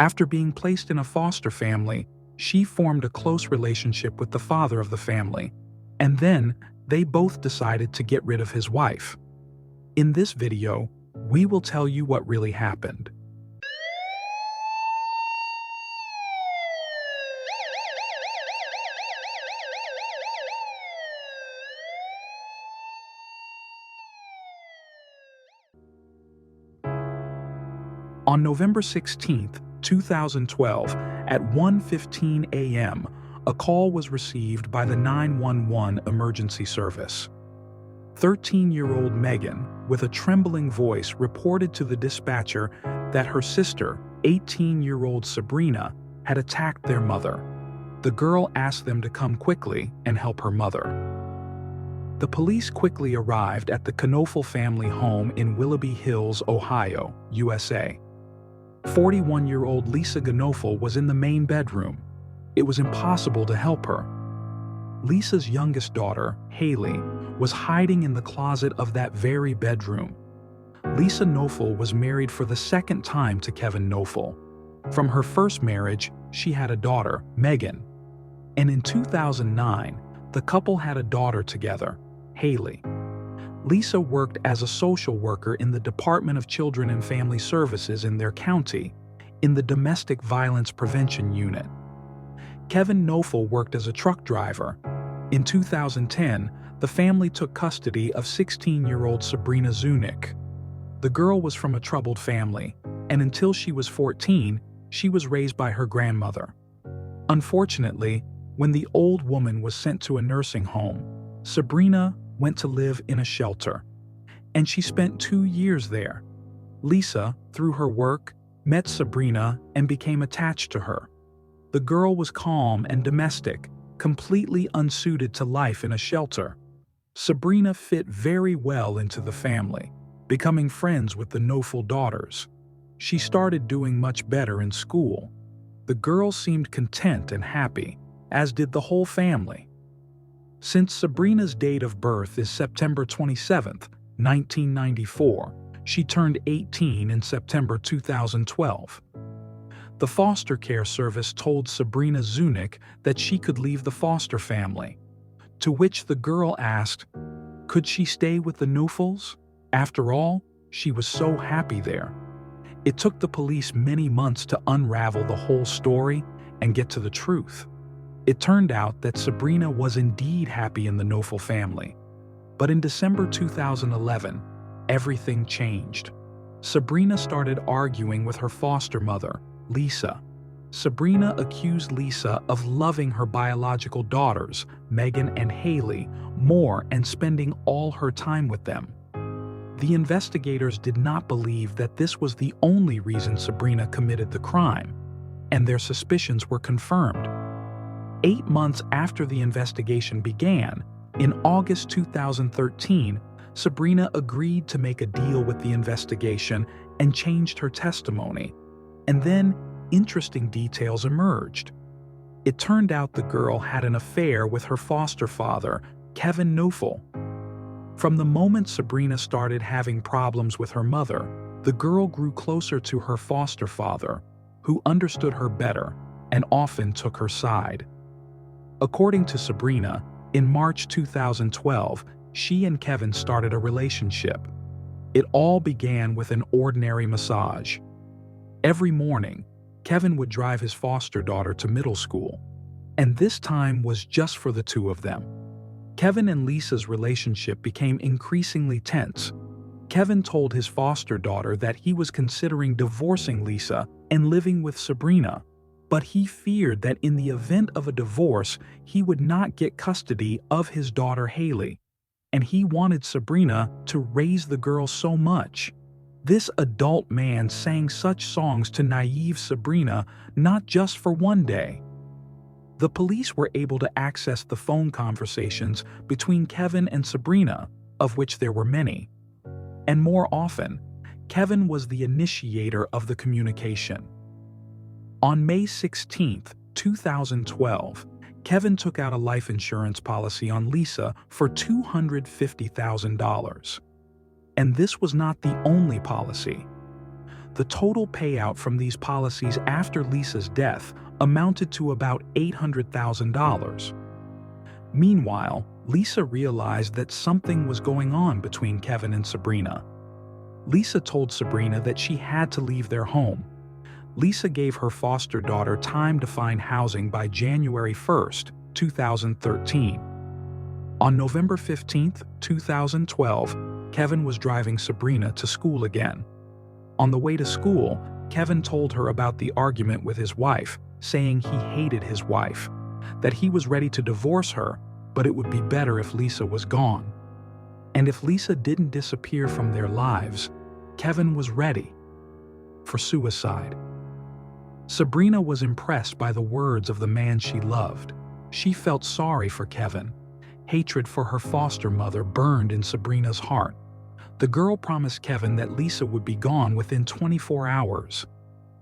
After being placed in a foster family, she formed a close relationship with the father of the family, and then they both decided to get rid of his wife. In this video, we will tell you what really happened. On November 16, 2012, at 1:15 a.m., a call was received by the 911 emergency service. 13-year-old Megan, with a trembling voice, reported to the dispatcher that her sister, 18-year-old Sabrina, had attacked their mother. The girl asked them to come quickly and help her mother. The police quickly arrived at the Knofel family home in Willoughby Hills, Ohio, USA. 41-year-old Lisa Knofel was in the main bedroom. It was impossible to help her. Lisa's youngest daughter, Haley, was hiding in the closet of that very bedroom. Lisa Knofel was married for the second time to Kevin Knofel. From her first marriage, she had a daughter, Megan. And in 2009, the couple had a daughter together, Haley. Lisa worked as a social worker in the Department of Children and Family Services in their county, in the Domestic Violence Prevention Unit. Kevin Knofel worked as a truck driver. In 2010, the family took custody of 16-year-old Sabrina Zunich. The girl was from a troubled family, and until she was 14, she was raised by her grandmother. Unfortunately, when the old woman was sent to a nursing home, Sabrina went to live in a shelter, and she spent 2 years there. Lisa, through her work, met Sabrina and became attached to her. The girl was calm and domestic, completely unsuited to life in a shelter. Sabrina fit very well into the family, becoming friends with the Knofel daughters. She started doing much better in school. The girl seemed content and happy, as did the whole family. Since Sabrina's date of birth is September 27, 1994, she turned 18 in September 2012. The foster care service told Sabrina Zunich that she could leave the foster family, to which the girl asked, could she stay with the Knofels? After all, she was so happy there. It took the police many months to unravel the whole story and get to the truth. It turned out that Sabrina was indeed happy in the Knofel family. But in December 2011, everything changed. Sabrina started arguing with her foster mother, Lisa. Sabrina accused Lisa of loving her biological daughters, Megan and Haley, more and spending all her time with them. The investigators did not believe that this was the only reason Sabrina committed the crime, and their suspicions were confirmed. 8 months after the investigation began, in August 2013, Sabrina agreed to make a deal with the investigation and changed her testimony. And then, interesting details emerged. It turned out the girl had an affair with her foster father, Kevin Knofel. From the moment Sabrina started having problems with her mother, the girl grew closer to her foster father, who understood her better and often took her side. According to Sabrina, in March 2012, she and Kevin started a relationship. It all began with an ordinary massage. Every morning, Kevin would drive his foster daughter to middle school, and this time was just for the two of them. Kevin and Lisa's relationship became increasingly tense. Kevin told his foster daughter that he was considering divorcing Lisa and living with Sabrina, but he feared that in the event of a divorce, he would not get custody of his daughter Haley, and he wanted Sabrina to raise the girl so much. This adult man sang such songs to naive Sabrina not just for one day. The police were able to access the phone conversations between Kevin and Sabrina, of which there were many. And more often, Kevin was the initiator of the communication. On May 16, 2012, Kevin took out a life insurance policy on Lisa for $250,000. And this was not the only policy. The total payout from these policies after Lisa's death amounted to about $800,000. Meanwhile, Lisa realized that something was going on between Kevin and Sabrina. Lisa told Sabrina that she had to leave their home. Lisa gave her foster daughter time to find housing by January 1st, 2013. On November 15, 2012, Kevin was driving Sabrina to school again. On the way to school, Kevin told her about the argument with his wife, saying he hated his wife, that he was ready to divorce her, but it would be better if Lisa was gone. And if Lisa didn't disappear from their lives, Kevin was ready for suicide. Sabrina was impressed by the words of the man she loved. She felt sorry for Kevin. Hatred for her foster mother burned in Sabrina's heart. The girl promised Kevin that Lisa would be gone within 24 hours.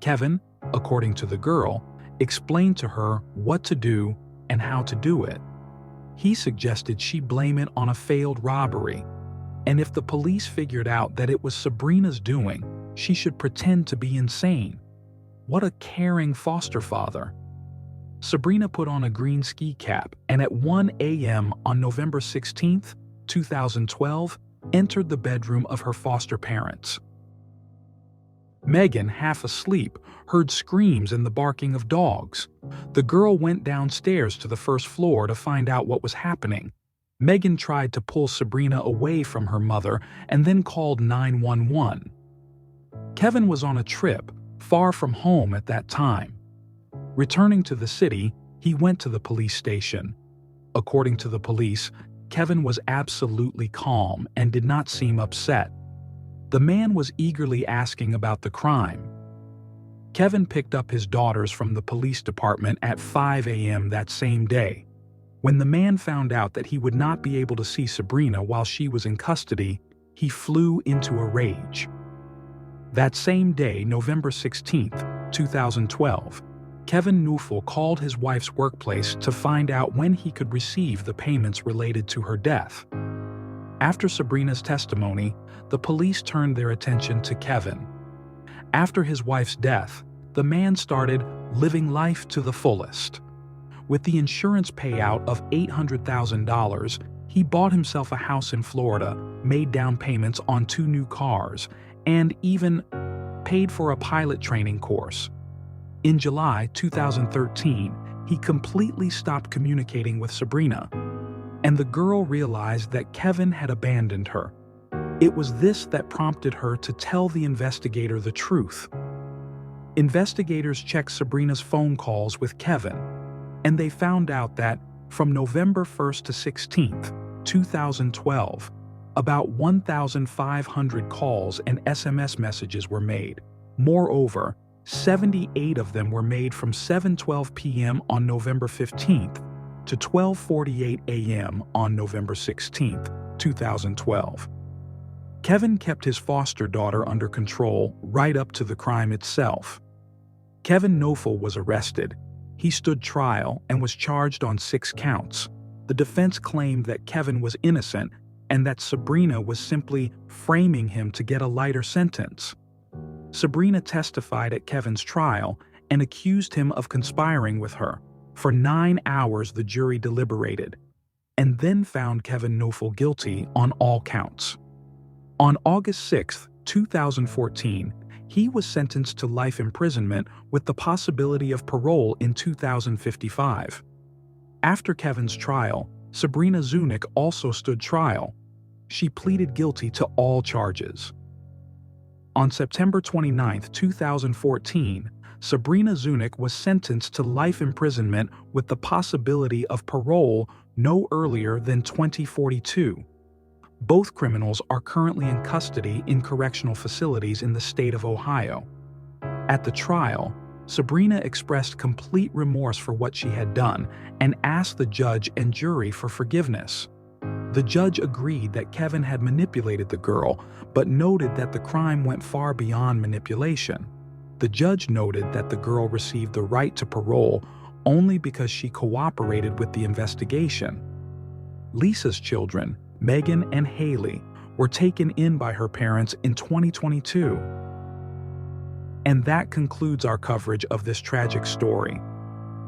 Kevin, according to the girl, explained to her what to do and how to do it. He suggested she blame it on a failed robbery, and if the police figured out that it was Sabrina's doing, she should pretend to be insane. What a caring foster father. Sabrina put on a green ski cap and at 1 a.m. on November 16, 2012, entered the bedroom of her foster parents. Megan, half asleep, heard screams and the barking of dogs. The girl went downstairs to the first floor to find out what was happening. Megan tried to pull Sabrina away from her mother and then called 911. Kevin was on a trip, far from home at that time. Returning to the city, he went to the police station. According to the police, Kevin was absolutely calm and did not seem upset. The man was eagerly asking about the crime. Kevin picked up his daughters from the police department at 5 a.m. that same day. When the man found out that he would not be able to see Sabrina while she was in custody, he flew into a rage. That same day, November 16, 2012, Kevin Knofel called his wife's workplace to find out when he could receive the payments related to her death. After Sabrina's testimony, the police turned their attention to Kevin. After his wife's death, the man started living life to the fullest. With the insurance payout of $800,000, he bought himself a house in Florida, made down payments on 2 new cars, and even paid for a pilot training course. In July 2013, he completely stopped communicating with Sabrina, and the girl realized that Kevin had abandoned her. It was this that prompted her to tell the investigator the truth. Investigators checked Sabrina's phone calls with Kevin, and they found out that from November 1st to 16th, 2012, about 1,500 calls and SMS messages were made. Moreover, 78 of them were made from 7:12 p.m. on November 15th to 12:48 a.m. on November 16th, 2012. Kevin kept his foster daughter under control right up to the crime itself. Kevin Knofel was arrested. He stood trial and was charged on 6 counts. The defense claimed that Kevin was innocent and that Sabrina was simply framing him to get a lighter sentence. Sabrina testified at Kevin's trial and accused him of conspiring with her. For 9 hours the jury deliberated, and then found Kevin Knofel guilty on all counts. On August 6, 2014, he was sentenced to life imprisonment with the possibility of parole in 2055. After Kevin's trial, Sabrina Zunich also stood trial. She pleaded guilty to all charges. On September 29, 2014, Sabrina Zunich was sentenced to life imprisonment with the possibility of parole no earlier than 2042. Both criminals are currently in custody in correctional facilities in the state of Ohio. At the trial, Sabrina expressed complete remorse for what she had done and asked the judge and jury for forgiveness. The judge agreed that Kevin had manipulated the girl, but noted that the crime went far beyond manipulation. The judge noted that the girl received the right to parole only because she cooperated with the investigation. Lisa's children, Megan and Haley, were taken in by her parents in 2022. And that concludes our coverage of this tragic story.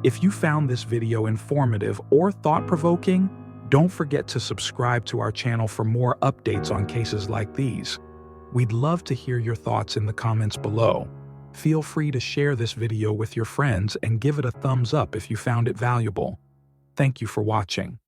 If you found this video informative or thought-provoking, don't forget to subscribe to our channel for more updates on cases like these. We'd love to hear your thoughts in the comments below. Feel free to share this video with your friends and give it a thumbs up if you found it valuable. Thank you for watching.